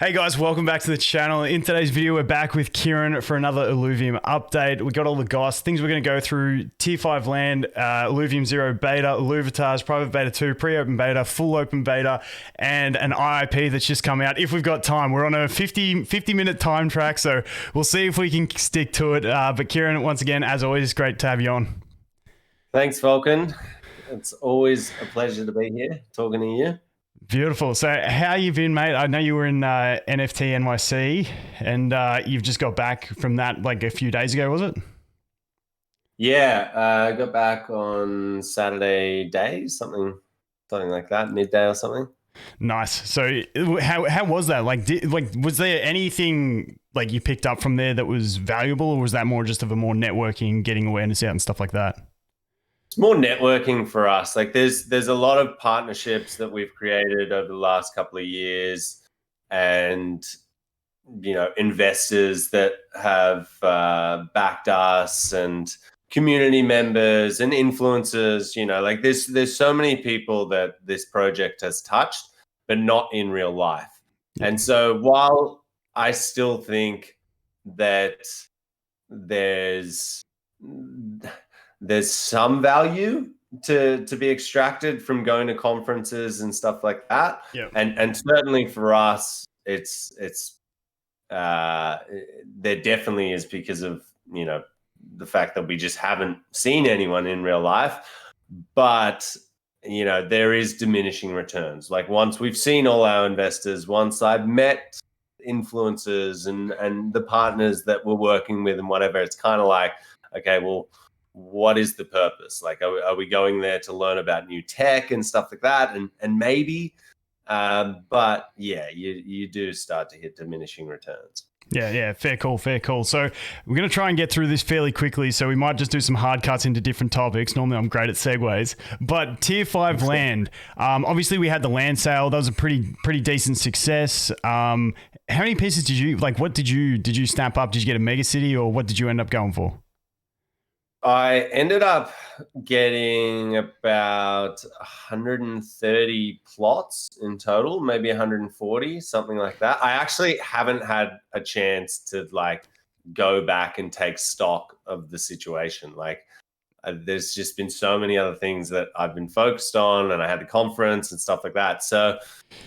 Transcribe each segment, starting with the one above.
Hey guys, welcome back to the channel. In today's video, we're back with Kieran for another Illuvium update. We got all the goss, things we're going to go through: Tier 5 land, Illuvium 0 beta, Illuvitars, private beta 2, pre-open beta, full open beta, and an IIP that's just come out. If we've got time, we're on a 50-minute time track, so we'll see if we can stick to it. But Kieran, once again, as always, it's great to have you on. Thanks, Vulcan. It's always a pleasure to be here talking to you. Beautiful. So how you been, mate? I know you were in NFT NYC and you've just got back from that like a few days ago, was it? Yeah, I got back on Saturday day, something like that, midday or something. Nice. So how was that? Like, was there anything like you picked up from there that was valuable, or was that more just of a more networking, getting awareness out and stuff like that? It's more networking for us. Like there's a lot of partnerships that we've created over the last couple of years, and investors that have backed us, and community members and influencers. Like there's so many people that this project has touched, but not in real life. And so while I still think that there's some value to be extracted from going to conferences and stuff like that. Yeah. And certainly for us, it's there definitely is, because of, the fact that we just haven't seen anyone in real life. But, there is diminishing returns. Like once we've seen all our investors, once I've met influencers and the partners that we're working with and whatever, it's kind of like, okay, well, what is the purpose? Like, are we going there to learn about new tech and stuff like that? And maybe, but yeah, you do start to hit diminishing returns. Yeah, fair call. So we're going to try and get through this fairly quickly, so we might just do some hard cuts into different topics. Normally I'm great at segues, but Tier 5 land, obviously we had the land sale. That was a pretty decent success. How many pieces did you, like, what did you snap up? Did you get a mega city, or what did you end up going for? I ended up getting about 130 plots in total, maybe 140, something like that. I actually haven't had a chance to like go back and take stock of the situation. Like there's just been so many other things that I've been focused on, and I had the conference and stuff like that. So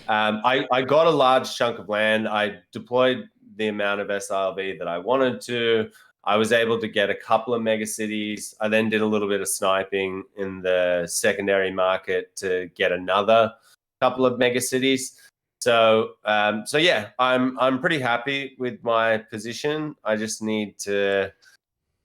I got a large chunk of land. I deployed the amount of SILV that I wanted to. I was able to get a couple of mega cities. I then did a little bit of sniping in the secondary market to get another couple of mega cities. So yeah, I'm pretty happy with my position. I just need to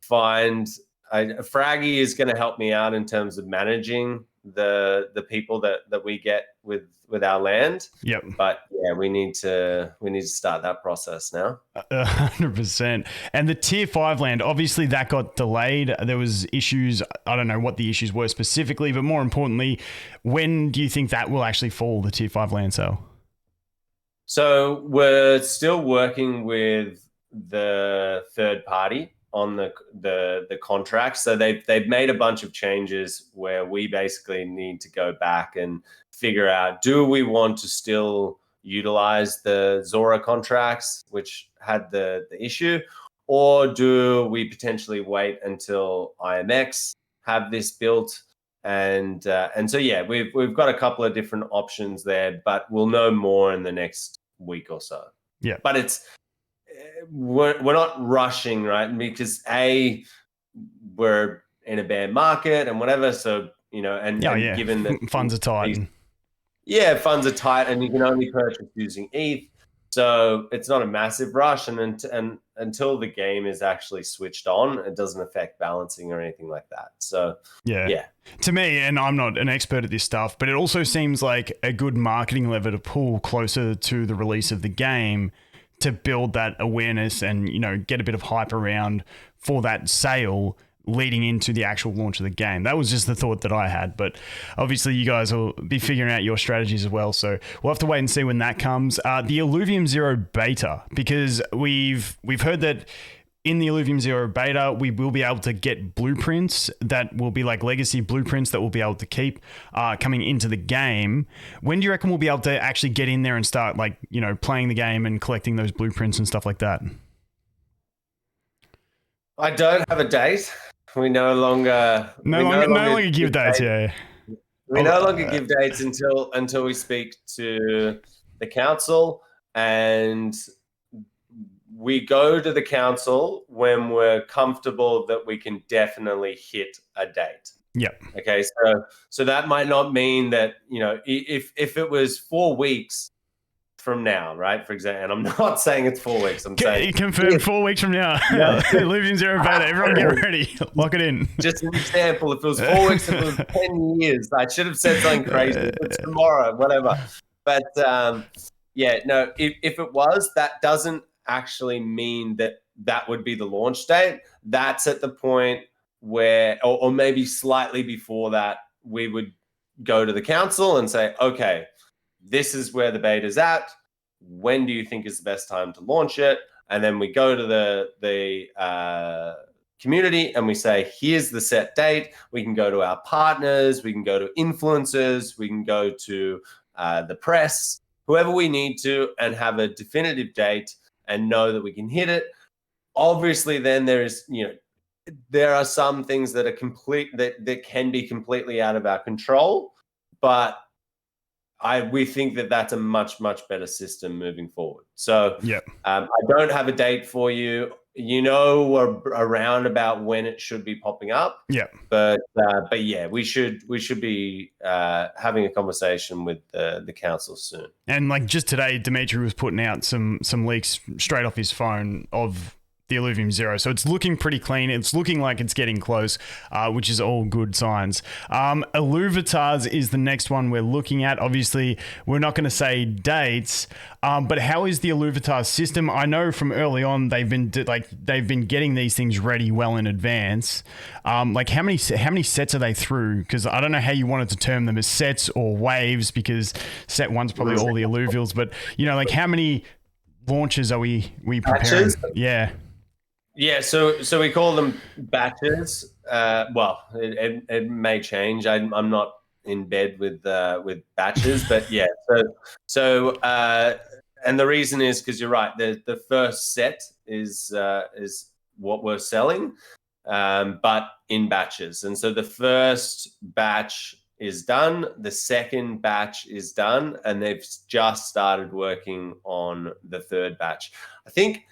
find Fraggy is going to help me out in terms of managing the people that we get with our land. Yep. But yeah, we need to start that process now. 100%. And the Tier 5 land, obviously that got delayed. There was issues. I don't know what the issues were specifically, but more importantly, when do you think that will actually fall, the Tier 5 land sale? So we're still working with the third party on the contract. So they've made a bunch of changes where we basically need to go back and figure out, do we want to still utilize the Zora contracts, which had the issue, or do we potentially wait until IMX have this built? And so yeah, we've got a couple of different options there, but we'll know more in the next week or so. Yeah, but we're not rushing, right? Because we're in a bear market and whatever. So given that funds are tight. Funds are tight, and you can only purchase using ETH. So it's not a massive rush, and until the game is actually switched on, it doesn't affect balancing or anything like that. So yeah. To me, and I'm not an expert at this stuff, but it also seems like a good marketing lever to pull closer to the release of the game to build that awareness and, get a bit of hype around for that sale leading into the actual launch of the game. That was just the thought that I had, but obviously you guys will be figuring out your strategies as well. So we'll have to wait and see when that comes. The Illuvium 0 beta, because we've heard that in the Illuvium Zero beta, we will be able to get blueprints that will be like legacy blueprints that we'll be able to keep coming into the game. When do you reckon we'll be able to actually get in there and start like, you know, playing the game and collecting those blueprints and stuff like that? I don't have a date. We no longer give dates. Yeah. We no longer give dates until we speak to the council, and we go to the council when we're comfortable that we can definitely hit a date. Yeah. Okay. So that might not mean that, you know, if it was 4 weeks from now, right? For example, and I'm not saying it's 4 weeks. I'm saying confirm 4 weeks from now. Yeah. Illuvium Zero beta. Everyone get ready. Lock it in. Just an example. If it was 4 weeks, if it was 10 years, I should have said something crazy. If it's tomorrow, whatever. But yeah, no. If it was, that doesn't actually mean that would be the launch date. That's at the point where, or maybe slightly before that, we would go to the council and say, okay, this is where the beta's at. When do you think is the best time to launch it? And then we go to the community and we say, here's the set date. We can go to our partners. We can go to influencers. We can go to the press, whoever we need to, and have a definitive date and know that we can hit it. Obviously, then there are some things that are that can be completely out of our control, but we think that that's a much, much better system moving forward. So yeah, I don't have a date for you. You know, we're around about when it should be popping up. Yeah, but yeah, we should be having a conversation with the council soon. And like just today, Dimitri was putting out some leaks straight off his phone of the Illuvium Zero. So it's looking pretty clean. It's looking like it's getting close, which is all good signs. Illuvitars is the next one we're looking at. Obviously, we're not going to say dates, but how is the Illuvitars system? I know from early on they've been getting these things ready well in advance. Like how many sets are they through? Because I don't know how you wanted to term them as sets or waves, because set one's probably all the Illuvials, but you know, like how many launches are we preparing? Batches? Yeah. Yeah, so we call them batches. Well, it may change. I'm not in bed with batches, but yeah. So and the reason is because you're right. The first set is what we're selling, but in batches. And so the first batch is done. The second batch is done, and they've just started working on the third batch. I think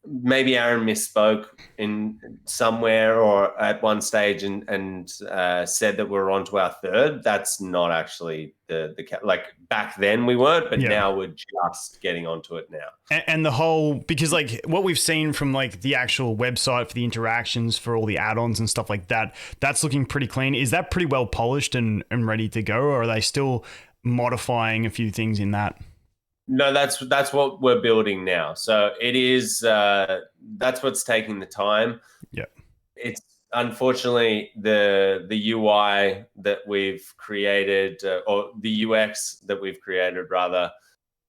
maybe Aaron misspoke in somewhere or at one stage and said that we're on to our third. That's not actually the like back then we weren't, but now we're just getting onto it now. And the whole, because like what we've seen from like the actual website for the interactions for all the add-ons and stuff like that, that's looking pretty clean. Is that pretty well polished and ready to go, or are they still modifying a few things in that? No, that's what we're building now. So it is that's what's taking the time. Yeah, it's unfortunately the UI that we've created, or the UX that we've created rather,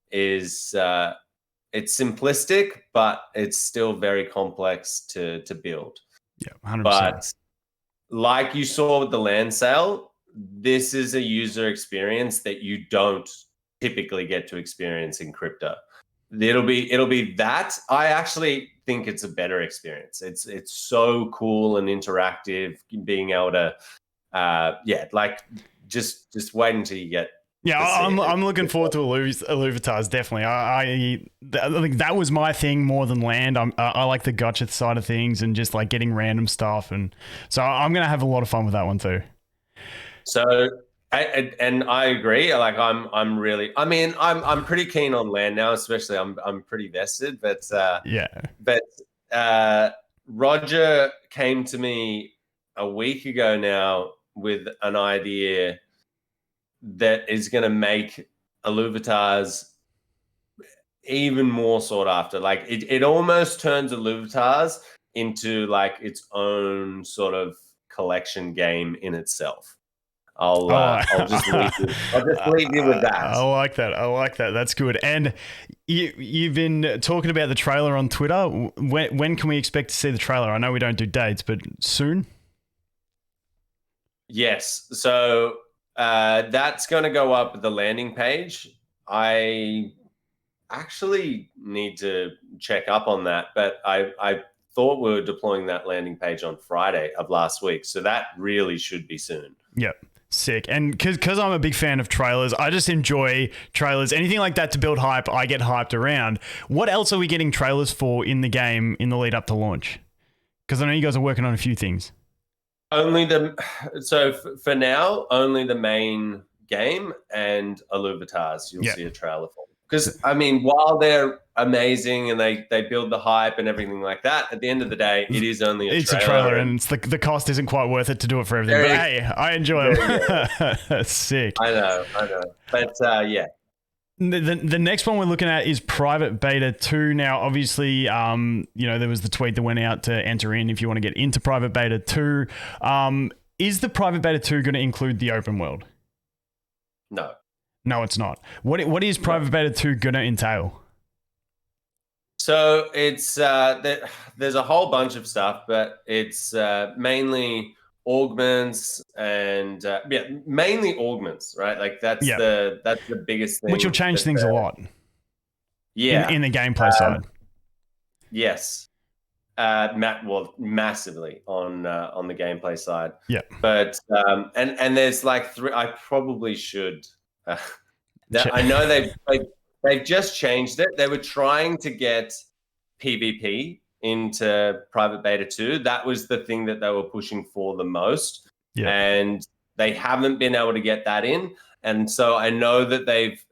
is it's simplistic, but it's still very complex to build. Yeah, 100%. But like you saw with the land sale, this is a user experience that you don't typically get to experience in crypto. It'll be that. I actually think it's a better experience. It's so cool and interactive, being able to like just wait until you get. Yeah, I'm looking forward to Illuvitars, definitely. I think that was my thing more than land. I like the gotcha side of things and just like getting random stuff, and so I'm gonna have a lot of fun with that one too. So. And I agree. Like I'm really. I mean, I'm pretty keen on land now. Especially, I'm pretty vested. But Roger came to me a week ago now with an idea that is going to make Illuvitars even more sought after. Like it almost turns Illuvitars into like its own sort of collection game in itself. I'll just leave you. I'll just leave you with that. I like that. I like that. That's good. And you've been talking about the trailer on Twitter. When can we expect to see the trailer? I know we don't do dates, but soon? Yes. So that's going to go up at the landing page. I actually need to check up on that, but I thought we were deploying that landing page on Friday of last week. So that really should be soon. Yep. Sick. And because I'm a big fan of trailers, I just enjoy trailers. Anything like that to build hype, I get hyped around. What else are we getting trailers for in the game in the lead up to launch? Because I know you guys are working on a few things. So for now, only the main game and Illuvitars you'll see a trailer for. Because, I mean, while they're amazing and they build the hype and everything like that, at the end of the day, it is only a trailer. It's a trailer and it's the cost isn't quite worth it to do it for everything. But hey, I enjoy them. Sick. I know. But yeah. The next one we're looking at is Private Beta 2. Now, obviously, there was the tweet that went out to enter in if you want to get into Private Beta 2. Is the Private Beta 2 going to include the open world? No. No, it's not. What is Private Beta 2 going to entail? So it's there's a whole bunch of stuff, but it's mainly augments and mainly augments, right? Like that's the biggest thing, which will change things a lot. Yeah, in the gameplay side. Yes, massively on the gameplay side. Yeah, but and there's like three. I probably should. I know they've just changed it. They were trying to get PvP into Private Beta 2. That was the thing that they were pushing for the most. Yeah. And they haven't been able to get that in. And so I know that they've,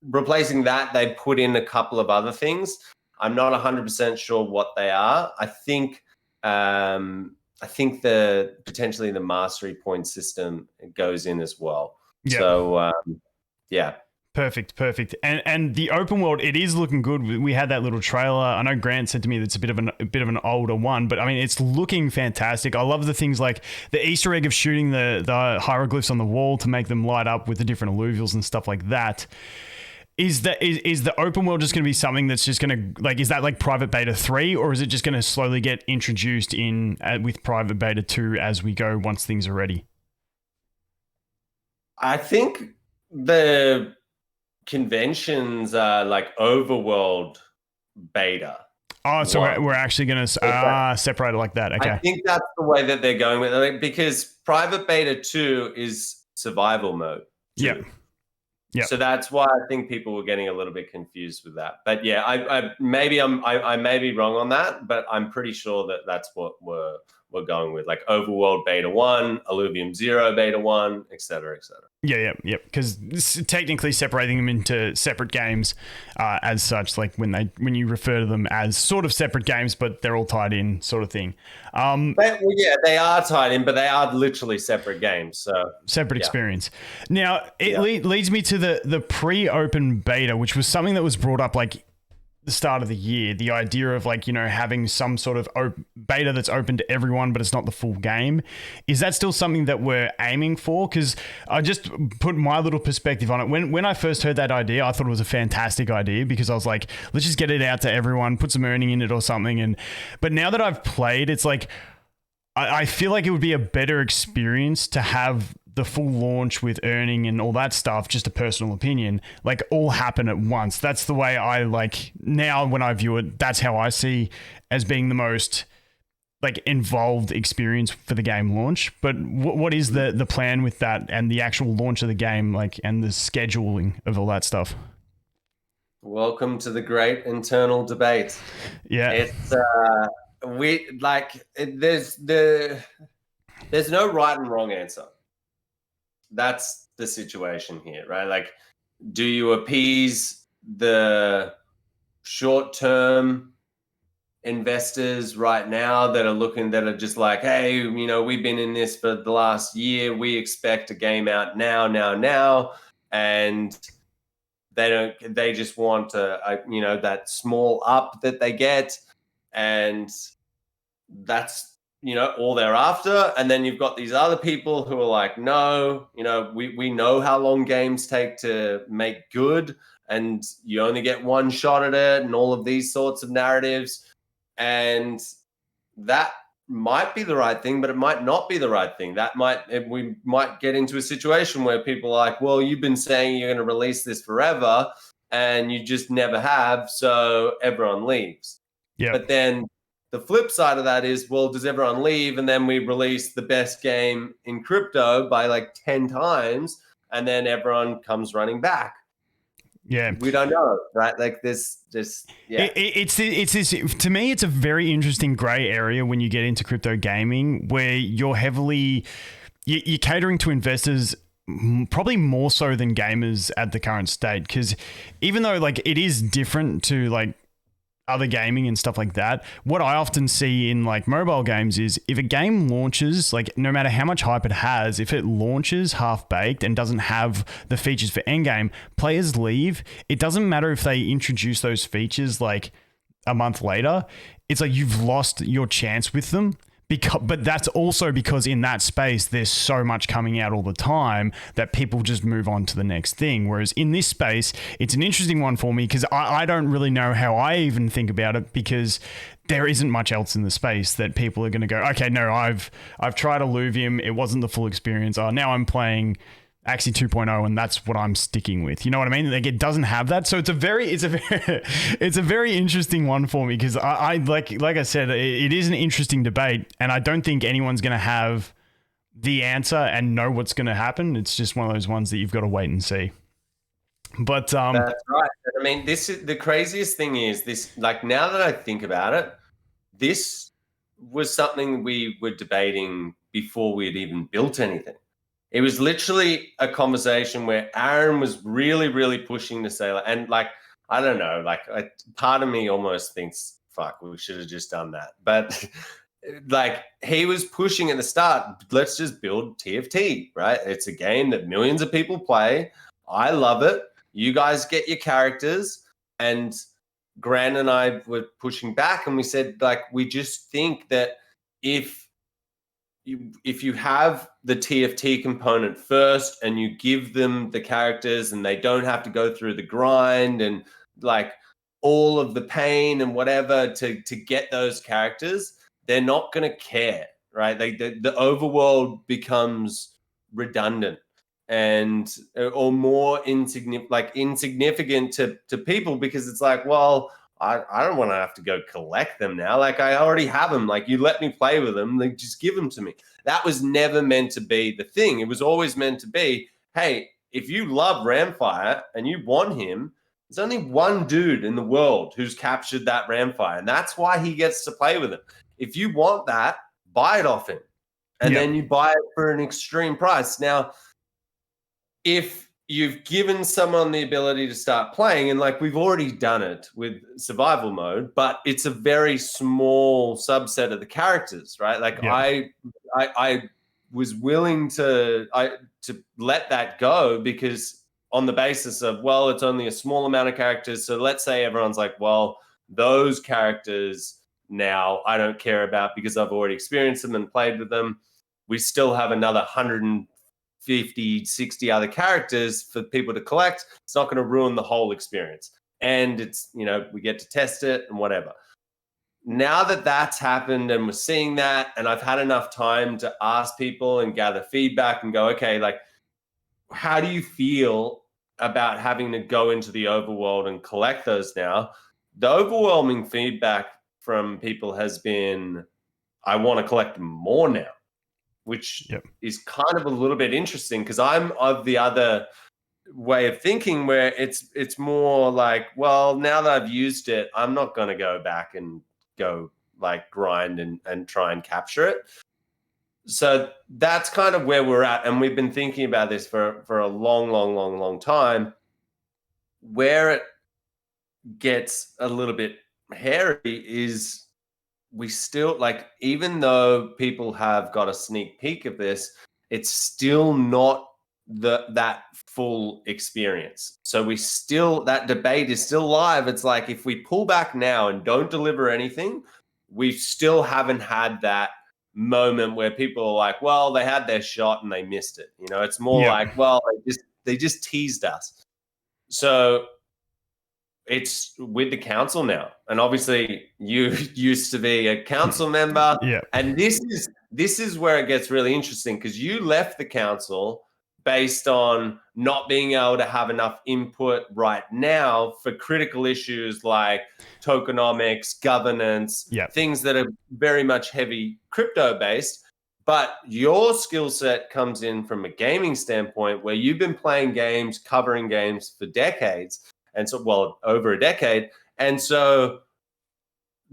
replacing that, they put in a couple of other things. I'm not 100% sure what they are. I think potentially the mastery point system goes in as well. Yeah. So, yeah. Perfect. And the open world, it is looking good. We had that little trailer. I know Grant said to me that's a bit of an older one, but I mean, it's looking fantastic. I love the things like the Easter egg of shooting the hieroglyphs on the wall to make them light up with the different alluvials and stuff like that. Is the open world just going to be something that's just going to, like, is that like Private Beta 3, or is it just going to slowly get introduced in with Private Beta 2 as we go once things are ready? I think the conventions are like overworld beta. Oh, so we're actually going to separate it like that. Okay. I think that's the way that they're going with it, because Private Beta 2 is survival mode. Yeah. Yeah. So that's why I think people were getting a little bit confused with that. But yeah, I may be wrong on that, but I'm pretty sure that that's what we're going with, like Overworld Beta 1, Illuvium 0 Beta 1, et cetera, et cetera. Yeah. Because technically separating them into separate games as such, like when you refer to them as sort of separate games, but they're all tied in sort of thing. They are tied in, but they are literally separate games. So separate experience. Now, it leads me to the pre-open beta, which was something that was brought up like the start of the year, the idea of like, having some sort of beta that's open to everyone, but it's not the full game. Is that still something that we're aiming for? Because I just put my little perspective on it. When I first heard that idea, I thought it was a fantastic idea, because I was like, let's just get it out to everyone, put some earning in it or something. But now that I've played, it's like, I feel like it would be a better experience to have the full launch with earning and all that stuff, just a personal opinion, like all happen at once. That's the way I like now when I view it. That's how I see as being the most like involved experience for the game launch. But what is the plan with that and the actual launch of the game, like, and the scheduling of all that stuff? Welcome to the great internal debate. Yeah. It's there's no right and wrong answer. That's the situation here, right? Like, do you appease the short-term investors right now that are just like, hey, we've been in this for the last year, we expect a game out now, and they just want that small up that they get, and that's all thereafter. And then you've got these other people who are like, no, we know how long games take to make good, and you only get one shot at it, and all of these sorts of narratives. And that might be the right thing, but it might not be the right thing. We might get into a situation where people are like, well, you've been saying you're going to release this forever, and you just never have, so everyone leaves. Yeah. But then the flip side of that is, well, does everyone leave, and then we release the best game in crypto by like 10 times, and then everyone comes running back? Yeah, we don't know, right? Like this, yeah. It's this, to me, it's a very interesting gray area when you get into crypto gaming, where you're catering to investors probably more so than gamers at the current state. Because even though like it is different to like other gaming and stuff like that, what I often see in like mobile games is if a game launches, like no matter how much hype it has, if it launches half-baked and doesn't have the features for endgame, players leave. It doesn't matter if they introduce those features like a month later. It's like you've lost your chance with them. But that's also because in that space, there's so much coming out all the time that people just move on to the next thing. Whereas in this space, it's an interesting one for me because I don't really know how I even think about it, because there isn't much else in the space that people are going to go, okay, no, I've tried Illuvium. It wasn't the full experience. Oh, now I'm playing Axie 2.0 and that's what I'm sticking with. You know what I mean? Like it doesn't have that. So it's a very interesting one for me, because I like I said, it is an interesting debate, and I don't think anyone's going to have the answer and know what's going to happen. It's just one of those ones that you've got to wait and see. But that's right. I mean, this is the craziest thing is this, like now that I think about it, this was something we were debating before we had even built anything. It was literally a conversation where Aaron was really, really pushing to say, and like, I don't know, like part of me almost thinks, fuck, we should have just done that. But like he was pushing at the start, let's just build TFT, right? It's a game that millions of people play. I love it. You guys get your characters. And Grant and I were pushing back, and we said, like, we just think that if you have the TFT component first and you give them the characters and they don't have to go through the grind and like all of the pain and whatever to get those characters, they're not going to care, right? The overworld becomes redundant and or more insignificant to people, because it's like, well, I don't want to have to go collect them now. Like I already have them. Like you let me play with them, like just give them to me. That was never meant to be the thing. It was always meant to be, hey, if you love Ramfire and you want him, there's only one dude in the world who's captured that Ramfire, and that's why he gets to play with him. If you want that, buy it off him, and then you buy it for an extreme price. Now, if you've given someone the ability to start playing, and like we've already done it with survival mode, but it's a very small subset of the characters, right? Like I was willing to let that go, because on the basis of, well, it's only a small amount of characters. So let's say everyone's like, well, those characters now I don't care about because I've already experienced them and played with them. We still have another 150, 60 other characters for people to collect. It's not going to ruin the whole experience. And it's, we get to test it and whatever. Now that that's happened and we're seeing that, and I've had enough time to ask people and gather feedback and go, okay, like, how do you feel about having to go into the overworld and collect those now? The overwhelming feedback from people has been, I want to collect more now, which is kind of a little bit interesting, because I'm of the other way of thinking where it's more like, well, now that I've used it, I'm not going to go back and go like grind and try and capture it. So that's kind of where we're at. And we've been thinking about this for a long time. Where it gets a little bit hairy is we still, like, even though people have got a sneak peek of this, it's still not that full experience. So that debate is still live. It's like, if we pull back now and don't deliver anything, we still haven't had that moment where people are like, well, they had their shot and they missed it. You know, it's more like, well, they just teased us. So it's with the council now. And obviously you used to be a council member. Yeah. And this is where it gets really interesting, because you left the council based on not being able to have enough input right now for critical issues like tokenomics, governance, things that are very much heavy crypto based. But your skill set comes in from a gaming standpoint where you've been playing games, covering games for decades. And so, well, over a decade. And so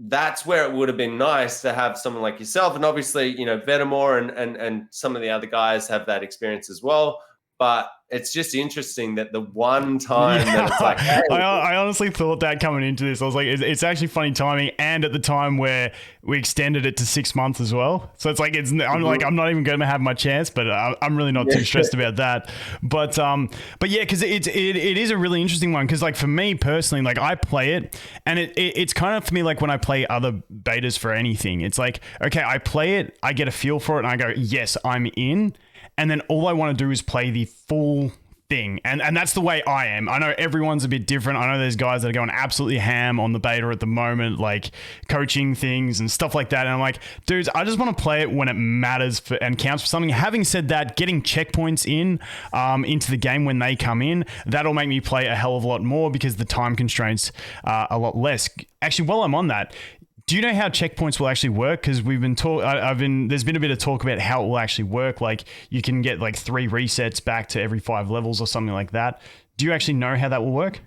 that's where it would have been nice to have someone like yourself. And obviously, you know, Vetamore and some of the other guys have that experience as well. But it's just interesting that the one time that it's like, hey, I honestly thought that coming into this, I was like, it's actually funny timing, and at the time where we extended it to 6 months as well. So it's like, I'm like, I'm not even going to have my chance, but I'm really not too stressed about that. But yeah, because it is a really interesting one. Because like for me personally, like I play it, and it's kind of for me like when I play other betas for anything, it's like, okay, I play it, I get a feel for it, and I go, yes, I'm in. And then all I want to do is play the full thing. And that's the way I am. I know everyone's a bit different. I know there's guys that are going absolutely ham on the beta at the moment, like coaching things and stuff like that. And I'm like, dudes, I just want to play it when it matters and counts for something. Having said that, getting checkpoints into the game when they come in, that'll make me play a hell of a lot more because the time constraints are a lot less. Actually, while I'm on that, do you know how checkpoints will actually work? Because we've been there's been a bit of talk about how it will actually work. Like you can get like 3 resets back to every 5 levels or something like that. Do you actually know how that will work?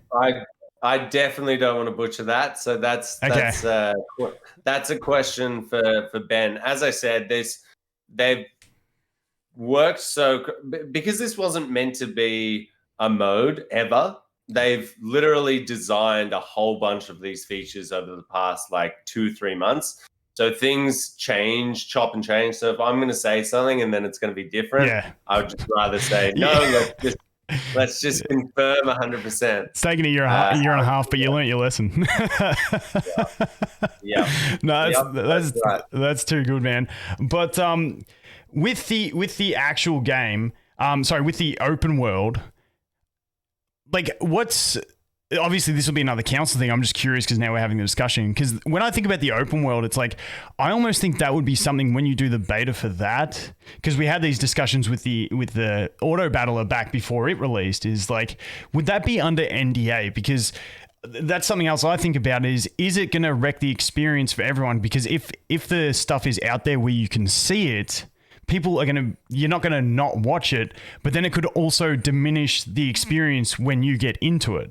I definitely don't want to butcher that. So that's a question for Ben. As I said, they've worked because this wasn't meant to be a mode ever. They've literally designed a whole bunch of these features over the past like 2-3 months. So things change, chop and change. So if I'm going to say something and then it's going to be different, I would just rather say, no, let's just confirm 100%. It's taken a year and a half, but you learnt your lesson. Yeah. No, that's too good, man. But with the actual game, with the open world, like obviously this will be another council thing. I'm just curious because now we're having the discussion. Because when I think about the open world, it's like, I almost think that would be something when you do the beta for that. Because we had these discussions with the auto battler back before it released, is like, would that be under NDA? Because that's something else I think about is it going to wreck the experience for everyone? Because if the stuff is out there where you can see it, you're not going to not watch it, but then it could also diminish the experience when you get into it.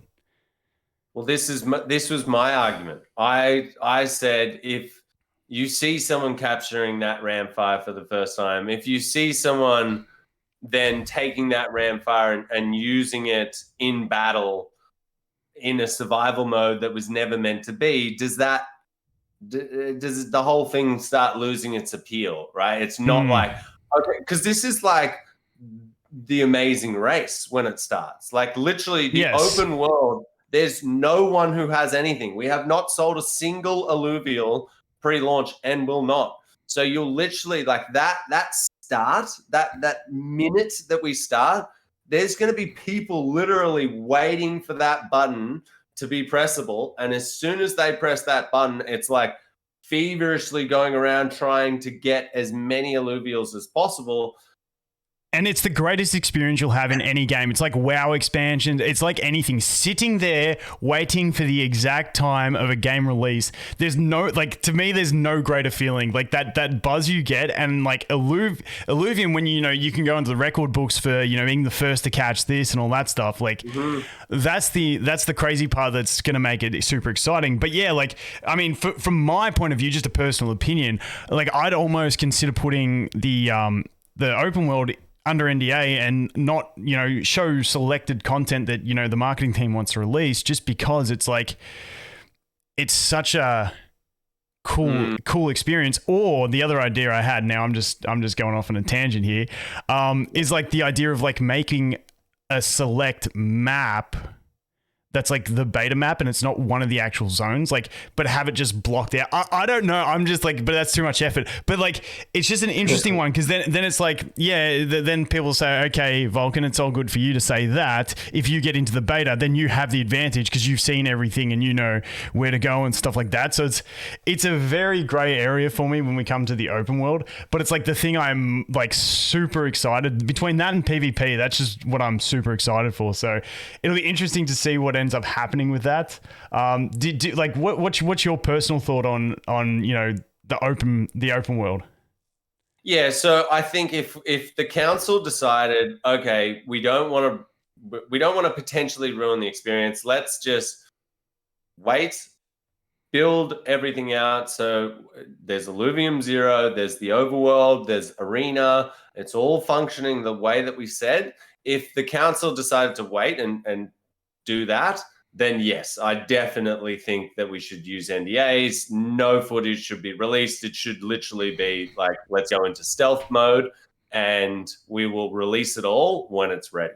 Well, this was my argument. I said, if you see someone capturing that ram fire for the first time, if you see someone then taking that ram fire and using it in battle in a survival mode that was never meant to be, does the whole thing start losing its appeal, right? It's not like, okay, because this is like the Amazing Race when it starts. Like literally the open world, there's no one who has anything. We have not sold a single alluvial pre-launch and will not. So you'll literally like that start, that minute that we start, there's going to be people literally waiting for that button to be pressable. And as soon as they press that button, it's like feverishly going around trying to get as many alluvials as possible. And it's the greatest experience you'll have in any game. It's like WoW expansion. It's like anything. Sitting there waiting for the exact time of a game release. There's no, like, to me, there's no greater feeling. Like that buzz you get, and like Illuvium, when you can go into the record books for being the first to catch this and all that stuff. Like that's the crazy part that's going to make it super exciting. But yeah, like, I mean, from my point of view, just a personal opinion, like I'd almost consider putting the open world under NDA and not, show selected content that, the marketing team wants to release, just because it's like, it's such a cool experience. Or the other idea I had, now I'm just going off on a tangent here, is like the idea of like making a select map that's like the beta map and it's not one of the actual zones, like, but have it just blocked out. I don't know. I'm just like, but that's too much effort. But like, it's just an interesting one because then it's like, yeah, then people say, okay, Vulcan, it's all good for you to say that. If you get into the beta, then you have the advantage because you've seen everything and you know where to go and stuff like that. So it's a very gray area for me when we come to the open world. But it's like the thing I'm like super excited between that and PvP. That's just what I'm super excited for. So it'll be interesting to see what ends up happening with that. Like what's your personal thought on the open world? Yeah, so I think if the council decided, okay, we don't want to potentially ruin the experience, let's just wait, build everything out. So there's Illuvium 0, there's the overworld, there's arena, it's all functioning the way that we said. If the council decided to wait and do that, then yes, I definitely think that we should use NDAs. No footage should be released. It should literally be like, let's go into stealth mode and we will release it all when it's ready.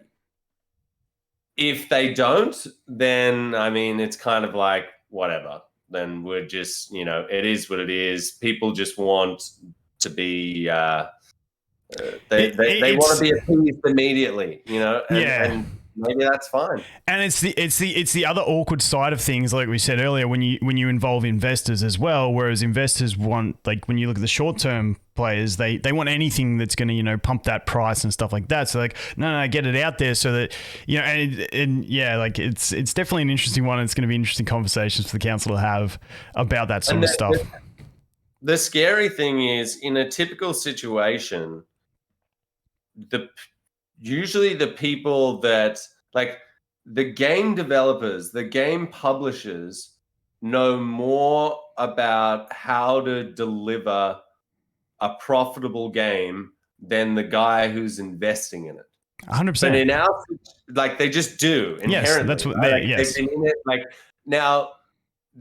If they don't, then I mean, it's kind of like whatever. Then we're just, it is what it is. People just want to be, they want to be appeased immediately, and maybe that's fine. And it's the other awkward side of things, like we said earlier, when you involve investors as well. Whereas investors want, like when you look at the short term players, they want anything that's going to pump that price and stuff like that. So like no, get it out there so that and yeah, like it's definitely an interesting one. It's going to be interesting conversations for the council to have about that sort of stuff. The scary thing is, in a typical situation, usually the people that, like, the game developers, the game publishers know more about how to deliver a profitable game than the guy who's investing in it. 100%. But in our, like, they just do inherently. Yes, that's what they, yes. They've been in it. Like, now,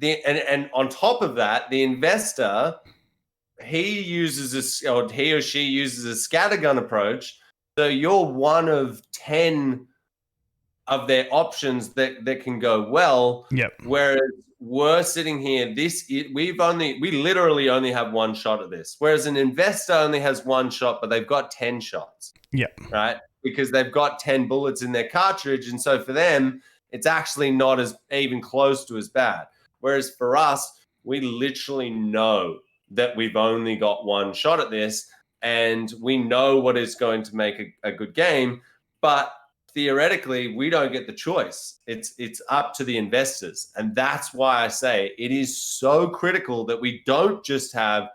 and on top of that, the investor, he or she uses a scattergun approach. So you're one of 10 of their options that can go well. Yep. Whereas we're sitting here, we literally only have one shot at this. Whereas an investor only has one shot, but they've got 10 shots. Yep. Right? Because they've got 10 bullets in their cartridge. And so for them, it's actually not as even close to as bad. Whereas for us, we literally know that we've only got one shot at this. And we know what is going to make a good game, but theoretically, we don't get the choice. It's up to the investors. And that's why I say it is so critical that we don't just have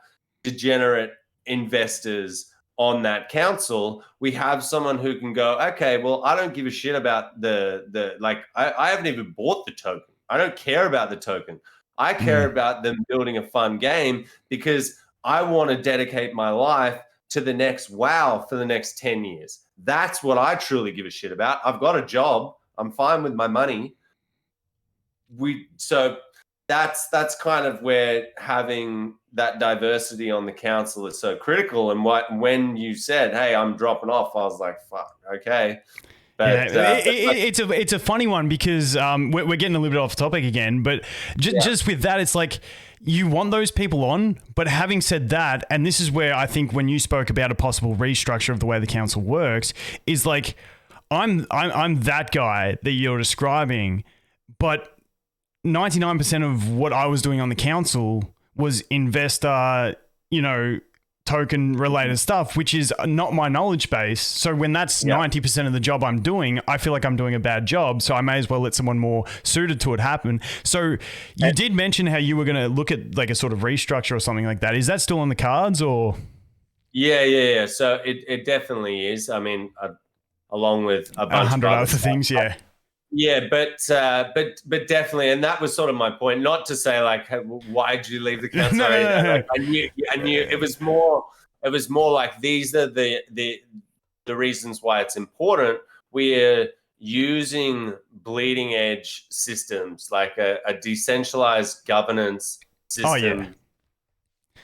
degenerate investors on that council. We have someone who can go, okay, well, I don't give a shit about I haven't even bought the token. I don't care about the token. I care about them building a fun game because I want to dedicate my life to the next WoW for the next 10 years. That's what I truly give a shit about. I've got a job. I'm fine with my money. So that's kind of where having that diversity on the council is so critical. And when you said, hey, I'm dropping off, I was like, fuck, okay. But, it's a funny one because we're getting a little bit off topic again, but just with that, it's like, you want those people on, but having said that, and this is where I think when you spoke about a possible restructure of the way the council works, is like, I'm that guy that you're describing, but 99% of what I was doing on the council was investor, token related stuff, which is not my knowledge base. So when that's 90% of the job I'm doing, I feel like I'm doing a bad job. So I may as well let someone more suited to it happen. So you did mention how you were going to look at like a sort of restructure or something like that. Is that still on the cards or? Yeah. So it definitely is. I mean, along with a bunch 100 of other things. Yeah. Yeah, but definitely, and that was sort of my point. Not to say like, hey, why did you leave the council? No. Like, I knew it was more. It was more like these are the reasons why it's important. We're using bleeding edge systems like a decentralized governance system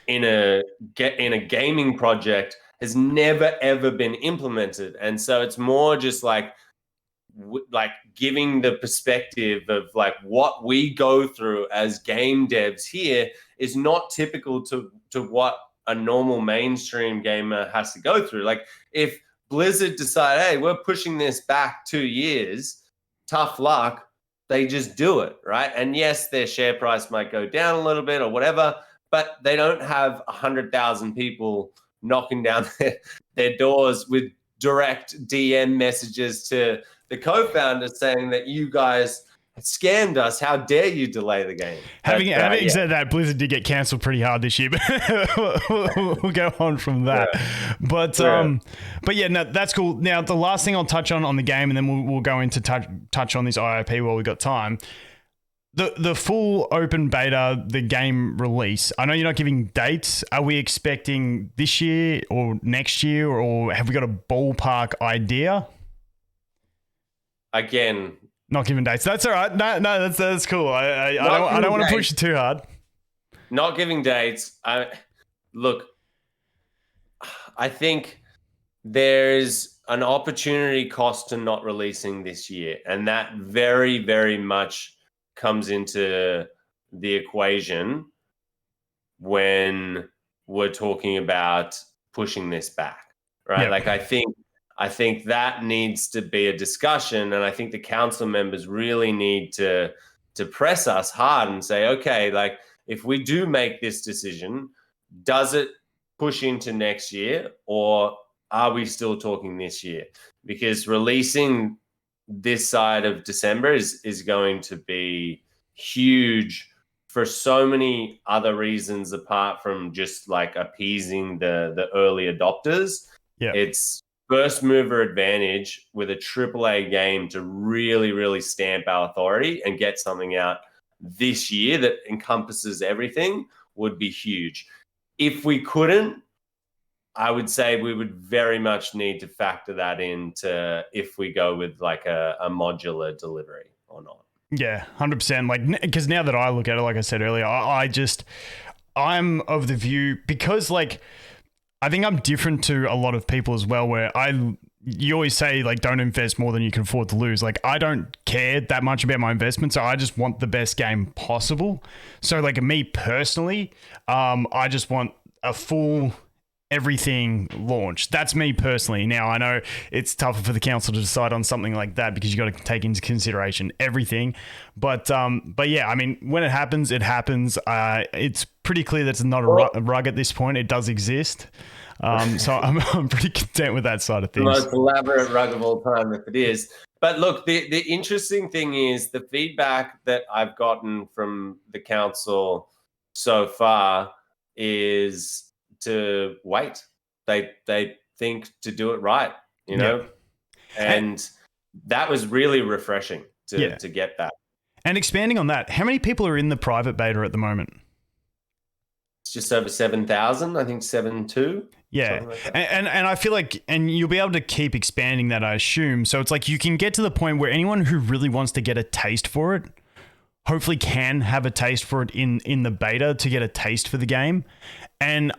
in a gaming project has never ever been implemented, and so it's more just like like giving the perspective of like what we go through as game devs here is not typical to what a normal mainstream gamer has to go through. Like if Blizzard decide, hey, we're pushing this back 2 years, tough luck, they just do it, right? And yes, their share price might go down a little bit or whatever, but they don't have 100,000 people knocking down their doors with direct DM messages to the co-founder saying that you guys scammed us. How dare you delay the game? Having said that, Blizzard did get cancelled pretty hard this year, but we'll go on from that. Yeah. But yeah, no, that's cool. Now, the last thing I'll touch on the game, and then we'll go into touch on this IIP while we got time. The full open beta, the game release. I know you're not giving dates. Are we expecting this year or next year, or have we got a ballpark idea? Again, not giving dates. That's all right. No, that's cool. I don't want to push it too hard. Not giving dates. Look, I think there's an opportunity cost to not releasing this year, and that very, very much comes into the equation when we're talking about pushing this back, right? Yep. Like I think that needs to be a discussion, and I think the council members really need to press us hard and say, okay, like if we do make this decision, does it push into next year, or are we still talking this year? Because releasing this side of December is going to be huge for so many other reasons apart from just like appeasing the early adopters. Yeah, it's first mover advantage with a AAA game to really, really stamp our authority and get something out this year that encompasses everything would be huge. If we couldn't, I would say we would very much need to factor that into if we go with like a modular delivery or not. Yeah, 100%. Like, because now that I look at it, like I said earlier, I'm of the view, because like, I think I'm different to a lot of people as well, where you always say like, don't invest more than you can afford to lose. Like, I don't care that much about my investment. So I just want the best game possible. So like me personally, I just want a full everything launched. That's me personally. Now, I know it's tougher for the council to decide on something like that because you got to take into consideration everything. But yeah, I mean, when it happens, it happens. It's pretty clear that it's not a rug at this point. It does exist. So I'm pretty content with that side of things. The most elaborate rug of all time, if it is. But look, the interesting thing is the feedback that I've gotten from the council so far is to wait. They think to do it right, you know? Yeah. And that was really refreshing to get that. And expanding on that, how many people are in the private beta at the moment? It's just over 7,000, I think 7,200. Yeah. Like and I feel like, and you'll be able to keep expanding that, I assume. So it's like you can get to the point where anyone who really wants to get a taste for it hopefully can have a taste for it in the beta to get a taste for the game. And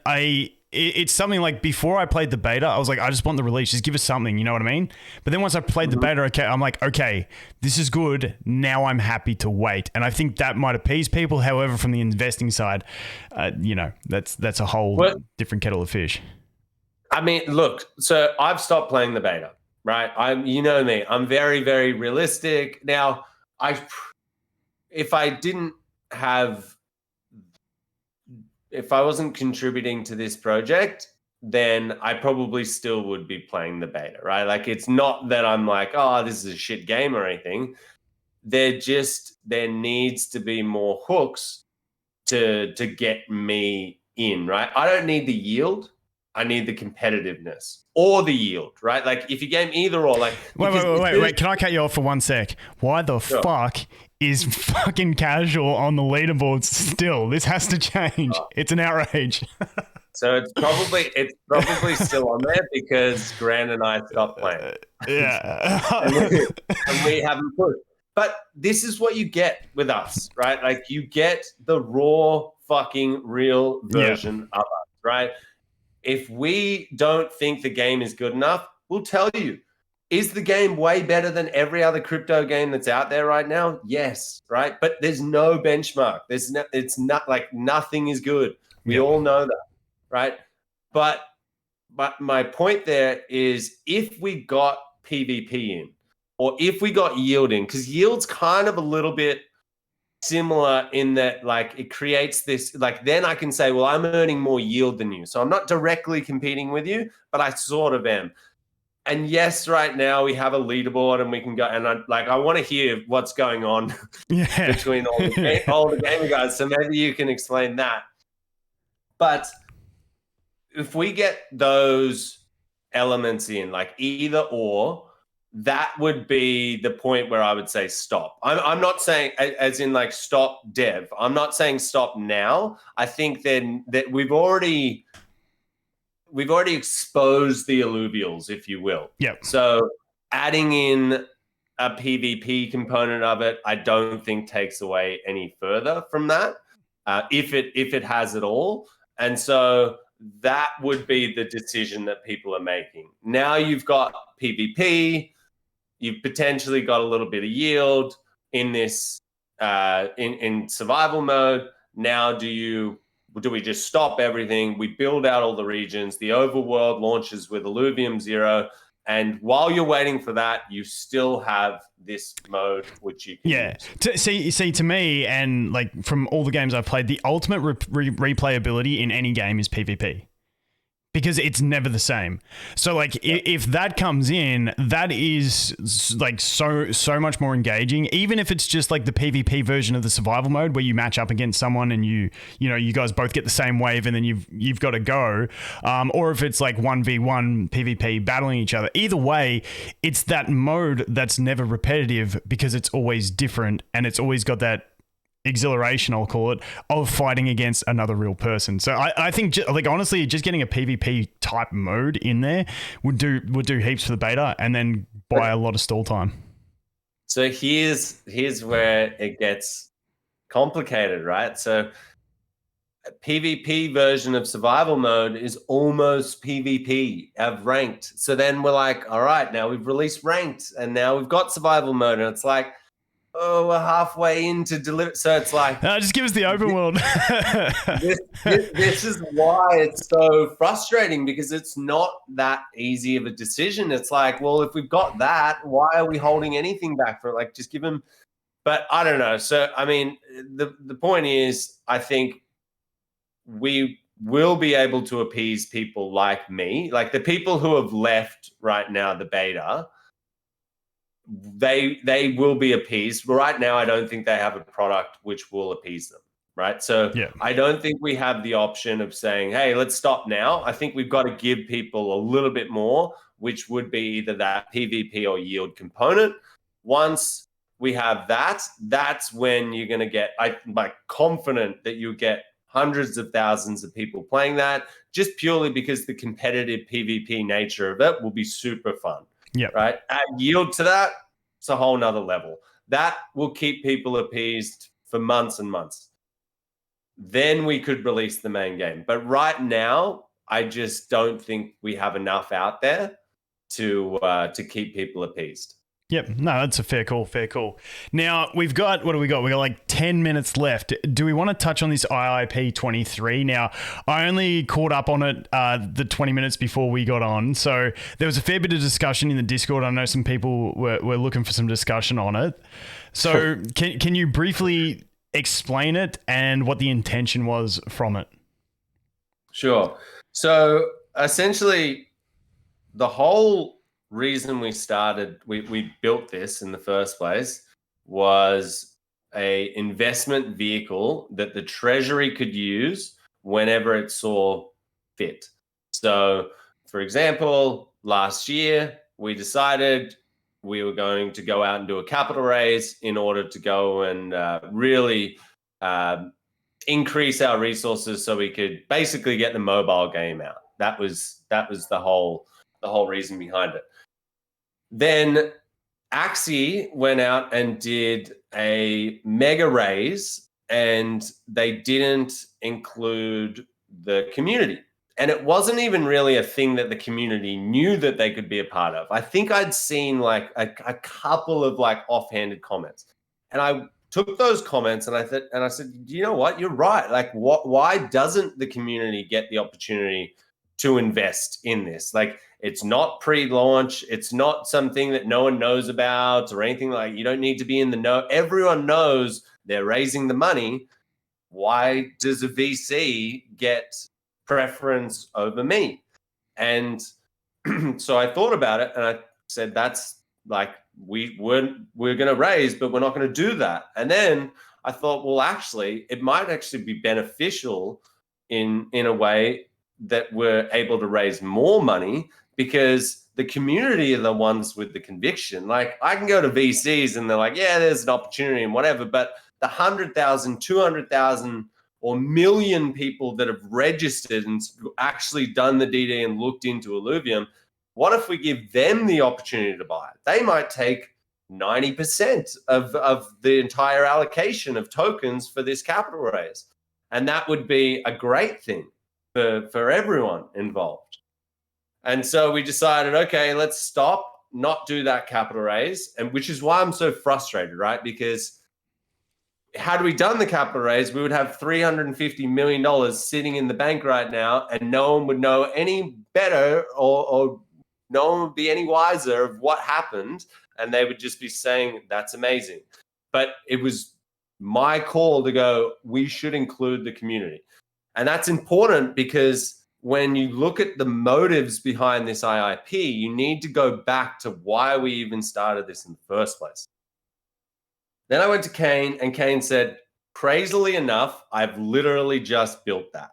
it's something like before I played the beta, I was like, I just want the release. Just give us something, you know what I mean? But then once I played the beta, okay, I'm like, okay, this is good. Now I'm happy to wait. And I think that might appease people. However, from the investing side, you know, that's a whole different kettle of fish. I mean, look, so I've stopped playing the beta, right? You know me, I'm very, very realistic. Now, if I wasn't contributing to this project, then I probably still would be playing the beta, right? Like, it's not that I'm like, oh, this is a shit game or anything. There needs to be more hooks to get me in, right? I don't need the yield. I need the competitiveness or the yield, right? Like, if you game either or, like... Wait. Can I cut you off for 1 sec? Why the fuck is fucking casual on the leaderboards still? This has to change. It's an outrage. So it's probably still on there because Grant and I stopped playing. Yeah. and we haven't pushed. But this is what you get with us, right? Like, you get the raw fucking real version of us, right? If we don't think the game is good enough, we'll tell you. Is the game way better than every other crypto game that's out there right now? Yes, right? But there's no benchmark. It's not like nothing is good. We all know that, right? But my point there is if we got PvP in, or if we got yield in, because yield's kind of a little bit similar in that like it creates this, like then I can say, well, I'm earning more yield than you. So I'm not directly competing with you, but I sort of am. And yes, right now we have a leaderboard and we can go, and I want to hear what's going on between all the gaming guys. So maybe you can explain that. But if we get those elements in, like either or, that would be the point where I would say stop. I'm not saying as in like stop dev. I'm not saying stop now. I think then that we've already exposed the alluvials, if you will. Yep. So adding in a PvP component of it, I don't think takes away any further from that, if it has it all. And so that would be the decision that people are making. Now you've got PvP, you've potentially got a little bit of yield in this in survival mode. Now do we just stop everything? We build out all the regions. The overworld launches with Illuvium 0. And while you're waiting for that, you still have this mode, which you can use. See, to me, and like from all the games I've played, the ultimate replayability in any game is PvP. Because it's never the same. So like if that comes in, that is like so much more engaging, even if it's just like the PvP version of the survival mode where you match up against someone and you guys both get the same wave and then you've got to go, or if it's like 1v1 PvP battling each other. Either way, it's that mode that's never repetitive because it's always different and it's always got that exhilaration, I'll call it, of fighting against another real person. So I think like honestly, just getting a PvP type mode in there would do heaps for the beta and then buy a lot of stall time. So here's where it gets complicated, right? So a PvP version of survival mode is almost PvP of ranked. So then we're like, all right, now we've released ranked and now we've got survival mode, and it's like, oh, we're halfway into deliver. So it's like, just give us the open world. this is why it's so frustrating, because it's not that easy of a decision. It's like, well, if we've got that, why are we holding anything back for it? Like, just give them. But I don't know. So I mean, the point is, I think we will be able to appease people like me, like the people who have left right now the beta. They will be appeased. Right now, I don't think they have a product which will appease them, right? So I don't think we have the option of saying, hey, let's stop now. I think we've got to give people a little bit more, which would be either that PvP or yield component. Once we have that, that's when you're going to get, I'm like confident that you'll get hundreds of thousands of people playing that, just purely because the competitive PvP nature of it will be super fun. Yeah. Right. Add yield to that, it's a whole nother level. That will keep people appeased for months and months. Then we could release the main game. But right now, I just don't think we have enough out there to keep people appeased. Yep. No, that's a fair call. Now, we've got, what do we got? We got like 10 minutes left. Do we want to touch on this IIP 23? Now, I only caught up on it the 20 minutes before we got on. So there was a fair bit of discussion in the Discord. I know some people were looking for some discussion on it. So can you briefly explain it and what the intention was from it? Sure. So essentially, the whole reason we built this in the first place was a investment vehicle that the treasury could use whenever it saw fit. So for example, last year we decided we were going to go out and do a capital raise in order to go and really increase our resources so we could basically get the mobile game out. That was the whole reason behind it. Then Axie went out and did a mega raise, and they didn't include the community. And it wasn't even really a thing that the community knew that they could be a part of. I think I'd seen like a couple of like offhanded comments, and I took those comments and I said, you know what? You're right. Like, why doesn't the community get the opportunity to invest in this? Like, it's not pre-launch. It's not something that no one knows about or anything. Like, you don't need to be in the know. Everyone knows they're raising the money. Why does a VC get preference over me? And so I thought about it and I said, that's like, we're going to raise, but we're not going to do that. And then I thought, well, actually, it might actually be beneficial in a way that we're able to raise more money, because the community are the ones with the conviction. Like, I can go to VCs and they're like, yeah, there's an opportunity and whatever, but the 100,000, 200,000 or million people that have registered and actually done the DD and looked into Illuvium, what if we give them the opportunity to buy it? They might take 90% of the entire allocation of tokens for this capital raise. And that would be a great thing for everyone involved. And so we decided, okay, let's stop, not do that capital raise. And which is why I'm so frustrated, right? Because had we done the capital raise, we would have $350 million sitting in the bank right now, and no one would know any better or no one would be any wiser of what happened. And they would just be saying, that's amazing. But it was my call to go, we should include the community. And that's important, because when you look at the motives behind this IIP, you need to go back to why we even started this in the first place. Then I went to Kane, and Kane said, crazily enough, I've literally just built that.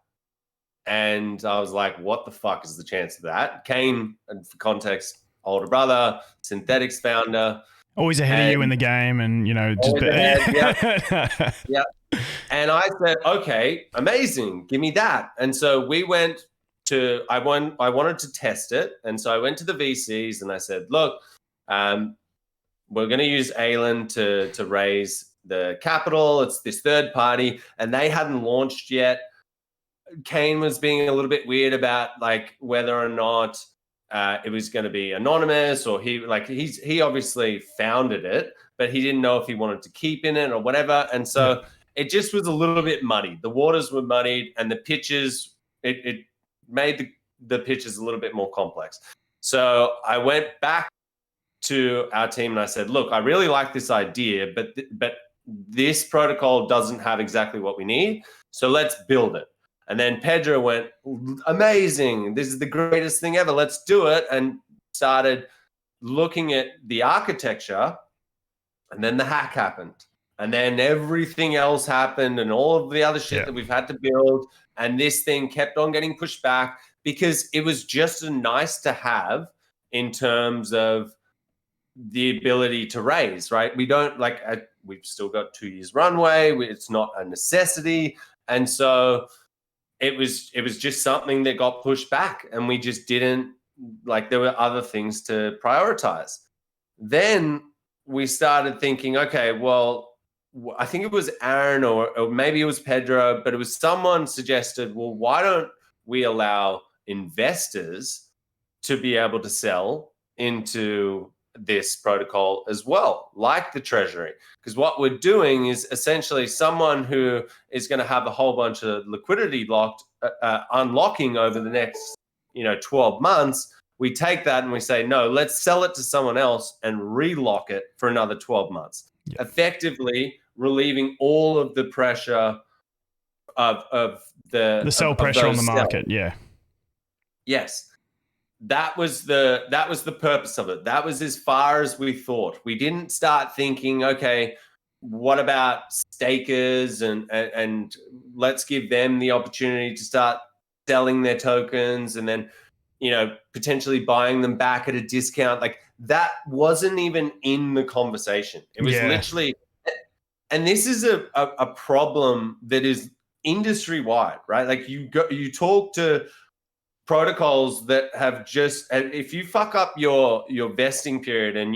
And I was like, what the fuck is the chance of that? Kane, for context, older brother, Synthetics founder. Always ahead of you in the game, and, just... Yeah. Yeah. And I said, okay, amazing, give me that. And so we went to, I wanted to test it. And so I went to the VCs and I said, look, we're going to use Alan to raise the capital. It's this third party, and they hadn't launched yet. Kane was being a little bit weird about like whether or not it was going to be anonymous, or he obviously founded it, but he didn't know if he wanted to keep in it or whatever. And so it just was a little bit muddy. The waters were muddied, and the pitches, it made the pitches a little bit more complex. So I went back to our team and I said, look, I really like this idea, but this protocol doesn't have exactly what we need. So let's build it. And then Pedro went, amazing, this is the greatest thing ever, let's do it. And started looking at the architecture. And then the hack happened. And then everything else happened, and all of the other shit that we've had to build. And this thing kept on getting pushed back, because it was just a nice to have in terms of the ability to raise, right? We don't we've still got 2 years runway. It's not a necessity. And so it was just something that got pushed back, and we just didn't, there were other things to prioritize. Then we started thinking, okay, well, I think it was Aaron or maybe it was Pedro, but it was someone suggested, well, why don't we allow investors to be able to sell into this protocol as well, like the treasury? Because what we're doing is essentially someone who is going to have a whole bunch of liquidity unlocking over the next 12 months. We take that and we say, no, let's sell it to someone else and relock it for another 12 months, effectively relieving all of the pressure of the sell pressure on the market. Yes. That was the purpose of it. That was as far as we thought. We didn't start thinking, okay, what about stakers and let's give them the opportunity to start selling their tokens and then, potentially buying them back at a discount. Like, that wasn't even in the conversation. It was literally, and this is a problem that is industry wide, right? Like, you talk to protocols that have just, if you fuck up your vesting period and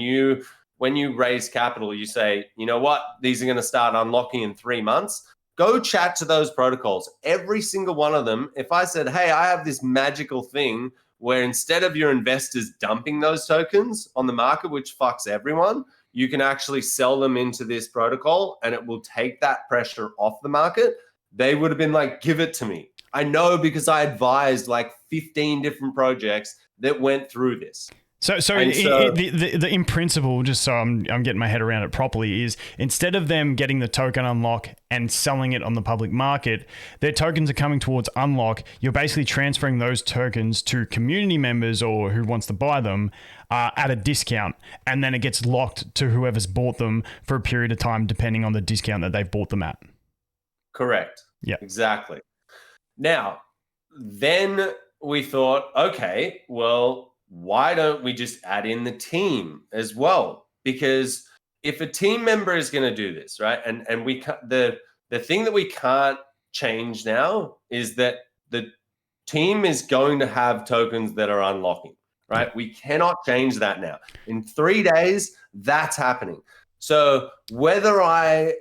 when you raise capital, you say, you know what, these are going to start unlocking in 3 months. go chat to those protocols. Every single one of them. If I said, hey, I have this magical thing where instead of your investors dumping those tokens on the market, which fucks everyone, you can actually sell them into this protocol and it will take that pressure off the market. They would have been like, give it to me. I know because I advised like 15 different projects that went through this. So in principle, just so I'm getting my head around it properly, is instead of them getting the token unlock and selling it on the public market, their tokens are coming towards unlock. You're basically transferring those tokens to community members or who wants to buy them at a discount, and then it gets locked to whoever's bought them for a period of time, depending on the discount that they've bought them at. Correct. Yeah, exactly. Now, then we thought, okay, well, why don't we just add in the team as well? Because if a team member is going to do this, right, and we the thing that we can't change now is that the team is going to have tokens that are unlocking, right? We cannot change that now. In 3 days, that's happening. So whether I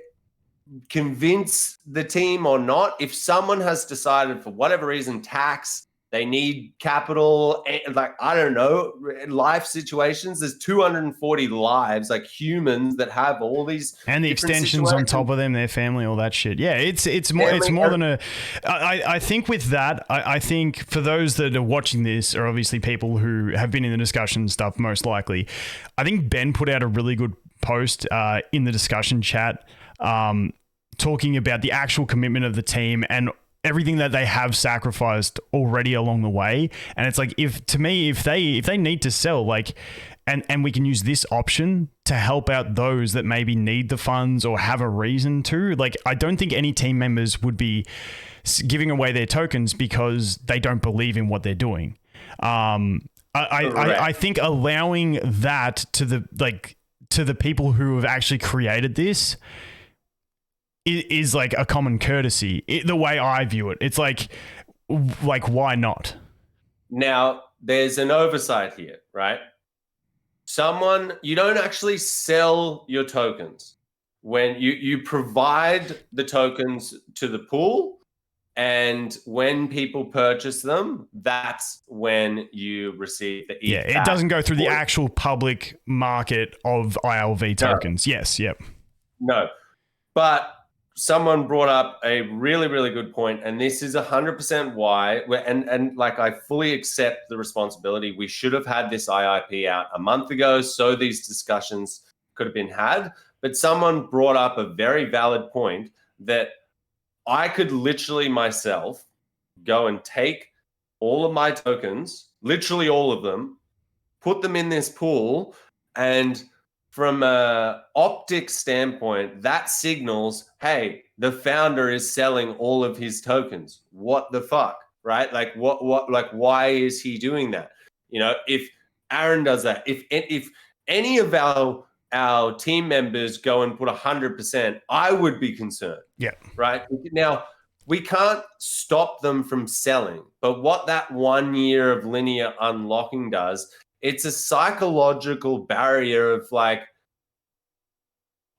convince the team or not, if someone has decided for whatever reason, tax, they need capital, like, I don't know, life situations. There's 240 lives, like humans that have all these and the extensions on top of them, their family, all that shit. Yeah, it's more than a. I think with that, I think for those that are watching this are obviously people who have been in the discussion and stuff, most likely. I think Ben put out a really good post in the discussion chat, talking about the actual commitment of the team and everything that they have sacrificed already along the way. And it's like, if they need to sell, like, and we can use this option to help out those that maybe need the funds or have a reason to, like, I don't think any team members would be giving away their tokens because they don't believe in what they're doing. I think allowing that to the people who have actually created this is like a common courtesy, the way I view it. It's like, why not? Now, there's an oversight here, right? You don't actually sell your tokens. When you provide the tokens to the pool, and when people purchase them, that's when you receive the ETH. Yeah, it doesn't go through the actual public market of ILV tokens. No. Yes, yep. No, but someone brought up a really, really good point, and this is 100% why. And like, I fully accept the responsibility. We should have had this IIP out a month ago, so these discussions could have been had. But someone brought up a very valid point that I could literally myself go and take all of my tokens, literally all of them, put them in this pool, and from an optics standpoint, that signals, hey, the founder is selling all of his tokens. What the fuck, right? Like, like, why is he doing that? You know, if Aaron does that, if any of our team members go and put 100%, I would be concerned. Yeah. Right. Now, we can't stop them from selling, but what that 1 year of linear unlocking does, it's a psychological barrier of like,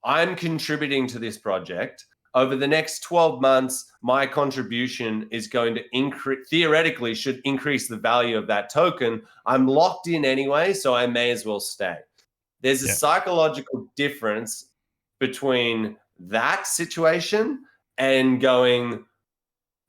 I'm contributing to this project. Over the next 12 months, my contribution is going to increase, theoretically should increase the value of that token. I'm locked in anyway, so I may as well stay. There's a psychological difference between that situation and going,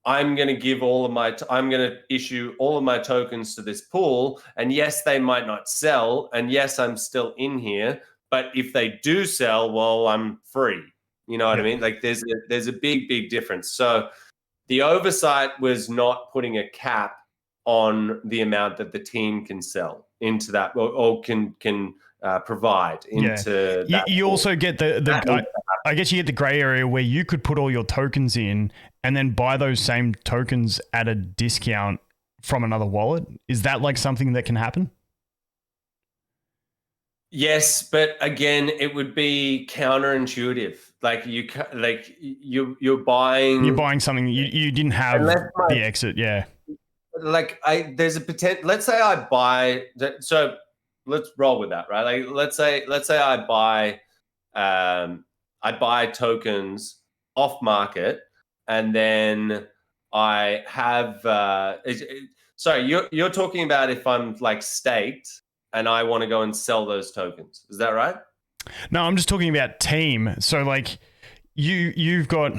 I'm going to issue all of my tokens to this pool. And yes, they might not sell. And yes, I'm still in here. But if they do sell, well, I'm free. You know what I mean? Like, there's a big, big difference. So the oversight was not putting a cap on the amount that the team can sell into that or can provide into that. You also get I guess you get the gray area where you could put all your tokens in and then buy those same tokens at a discount from another wallet. Is that like something that can happen? Yes, but again, it would be counterintuitive. Like, you're buying something you didn't have the exit. Yeah. Like, there's a potential. Let's say I buy. So let's roll with that, right? Like, let's say I buy tokens off market, and then I have. Sorry, you're talking about if I'm like staked and I want to go and sell those tokens. Is that right? No, I'm just talking about team. So like you've got.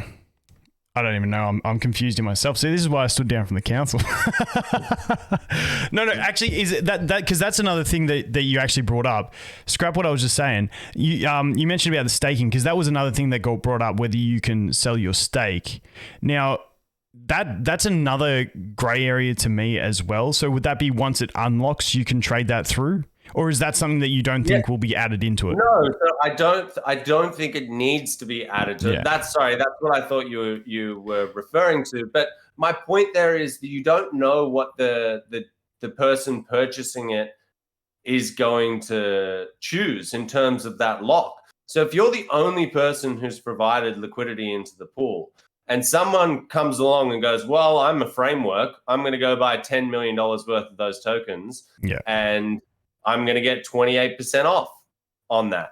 I don't even know. I'm confused in myself. See, this is why I stood down from the council. No, actually, is it that because that's another thing that you actually brought up. Scrap what I was just saying. You mentioned about the staking because that was another thing that got brought up, whether you can sell your stake. Now, that's another gray area to me as well. So would that be once it unlocks, you can trade that through? Or is that something that you don't think will be added into it? No, so I don't think it needs to be added to it. That's what I thought you were referring to. But my point there is that you don't know what the person purchasing it is going to choose in terms of that lock. So if you're the only person who's provided liquidity into the pool, and someone comes along and goes, well, I'm a framework, I'm going to go buy $10 million worth of those tokens, and I'm going to get 28% off on that.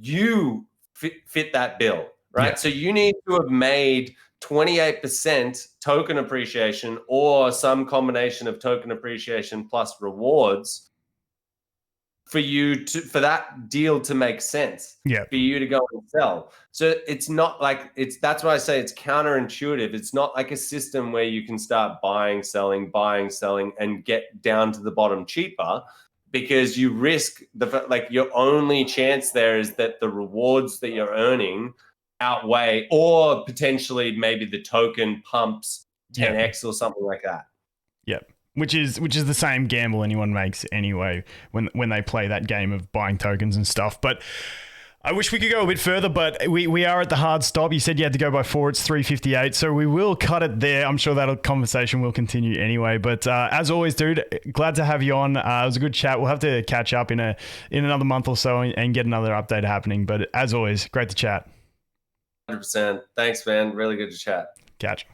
You fit that bill, right? Yeah. So you need to have made 28% token appreciation or some combination of token appreciation plus rewards for that deal to make sense. Yeah. For you to go and sell. So it's not like that's why I say it's counterintuitive. It's not like a system where you can start buying, selling, and get down to the bottom cheaper. Because you risk your only chance there is that the rewards that you're earning outweigh, or potentially maybe the token pumps 10x or something like that. Yep. Which is the same gamble anyone makes anyway when they play that game of buying tokens and stuff. But I wish we could go a bit further, but we are at the hard stop. You said you had to go by 4. It's 3:58, so we will cut it there. I'm sure that conversation will continue anyway. But as always, dude, glad to have you on. It was a good chat. We'll have to catch up in another month or so and get another update happening. But as always, great to chat. 100%. Thanks, man. Really good to chat. Catch.